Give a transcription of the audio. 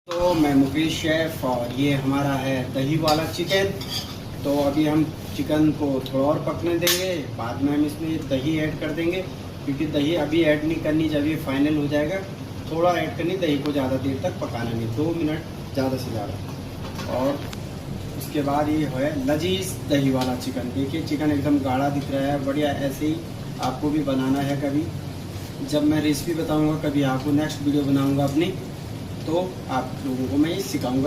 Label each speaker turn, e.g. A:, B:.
A: तो मैं मुकेश शेफ़ और ये हमारा है दही वाला चिकन। तो अभी हम चिकन को थोड़ा और पकने देंगे, बाद में हम इसमें दही ऐड कर देंगे, क्योंकि दही अभी ऐड नहीं करनी, जब ये फाइनल हो जाएगा थोड़ा ऐड करनी। दही को ज़्यादा देर तक पकाना नहीं, 2 मिनट ज़्यादा से ज़्यादा। और उसके बाद ये है लजीज दही वाला चिकन। देखिए चिकन एकदम गाढ़ा दिख रहा है, बढ़िया। ऐसे ही आपको भी बनाना है। कभी जब मैं रेसिपी बताऊंगा, कभी आपको नेक्स्ट वीडियो बनाऊंगा अपनी, तो आप लोगों को मैं ये सिखाऊंगा।